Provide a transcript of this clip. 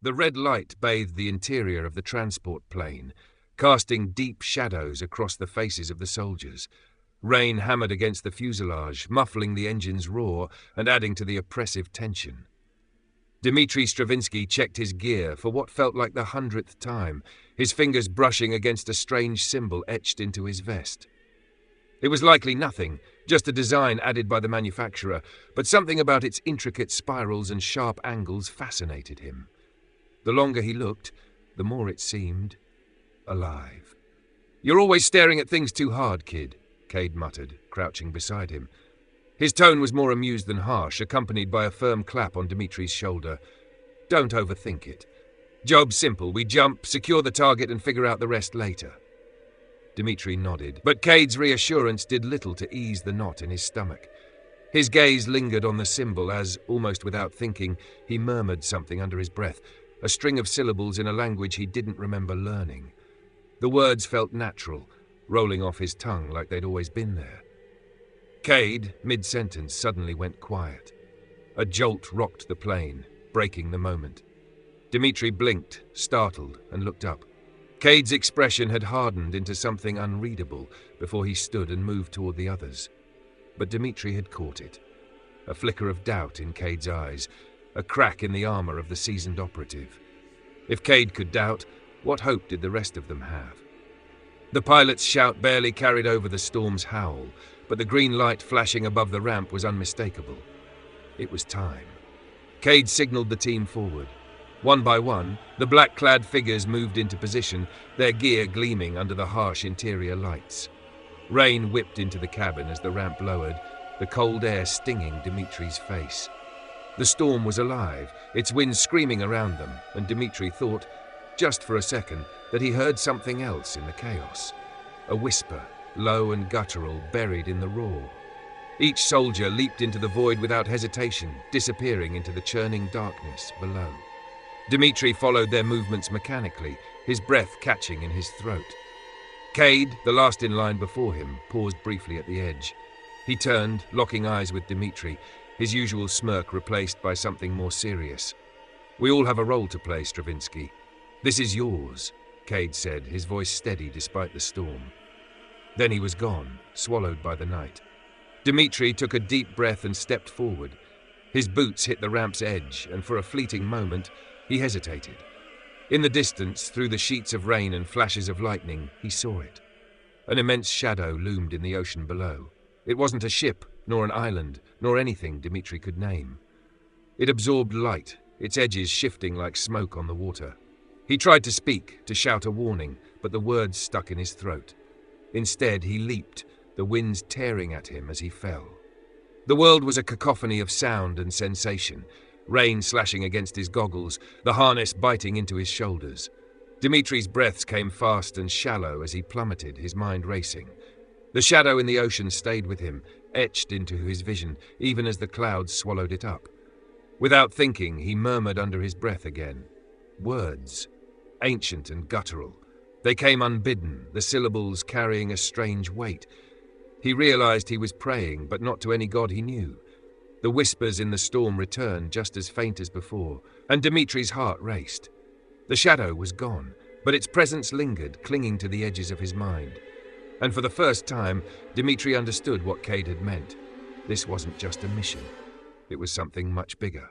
The red light bathed the interior of the transport plane, casting deep shadows across the faces of the soldiers. Rain hammered against the fuselage, muffling the engine's roar and adding to the oppressive tension. Dmitri Stravinsky checked his gear for what felt like the 100th time, his fingers brushing against a strange symbol etched into his vest. It was likely nothing, just a design added by the manufacturer, but something about its intricate spirals and sharp angles fascinated him. The longer he looked, the more it seemed alive. "You're always staring at things too hard, kid," Cade muttered, crouching beside him. His tone was more amused than harsh, accompanied by a firm clap on Dimitri's shoulder. "Don't overthink it. Job's simple. We jump, secure the target, and figure out the rest later." Dmitri nodded, but Cade's reassurance did little to ease the knot in his stomach. His gaze lingered on the symbol as, almost without thinking, he murmured something under his breath, a string of syllables in a language he didn't remember learning. The words felt natural, rolling off his tongue like they'd always been there. Cade, mid-sentence, suddenly went quiet. A jolt rocked the plane, breaking the moment. Dmitri blinked, startled, and looked up. Cade's expression had hardened into something unreadable before he stood and moved toward the others. But Dmitri had caught it. A flicker of doubt in Cade's eyes, a crack in the armor of the seasoned operative. If Cade could doubt, what hope did the rest of them have? The pilot's shout barely carried over the storm's howl, but the green light flashing above the ramp was unmistakable. It was time. Cade signaled the team forward. One by one, the black-clad figures moved into position, their gear gleaming under the harsh interior lights. Rain whipped into the cabin as the ramp lowered, the cold air stinging Dimitri's face. The storm was alive, its winds screaming around them, and Dmitri thought, just for a second, that he heard something else in the chaos. A whisper, low and guttural, buried in the roar. Each soldier leaped into the void without hesitation, disappearing into the churning darkness below. Dmitri followed their movements mechanically, his breath catching in his throat. Cade, the last in line before him, paused briefly at the edge. He turned, locking eyes with Dmitri, his usual smirk replaced by something more serious. "We all have a role to play, Stravinsky. This is yours," Cade said, his voice steady despite the storm. Then he was gone, swallowed by the night. Dmitri took a deep breath and stepped forward. His boots hit the ramp's edge, and for a fleeting moment, he hesitated. In the distance, through the sheets of rain and flashes of lightning, he saw it. An immense shadow loomed in the ocean below. It wasn't a ship, nor an island, nor anything Dmitri could name. It absorbed light, its edges shifting like smoke on the water. He tried to speak, to shout a warning, but the words stuck in his throat. Instead, he leaped, the winds tearing at him as he fell. The world was a cacophony of sound and sensation, rain slashing against his goggles, the harness biting into his shoulders. Dimitri's breaths came fast and shallow as he plummeted, his mind racing. The shadow in the ocean stayed with him, etched into his vision, even as the clouds swallowed it up. Without thinking, he murmured under his breath again. Words, ancient and guttural. They came unbidden, the syllables carrying a strange weight. He realized he was praying, but not to any god he knew. The whispers in the storm returned, just as faint as before, and Dimitri's heart raced. The shadow was gone, but its presence lingered, clinging to the edges of his mind. And for the first time, Dmitri understood what Cade had meant. This wasn't just a mission. It was something much bigger.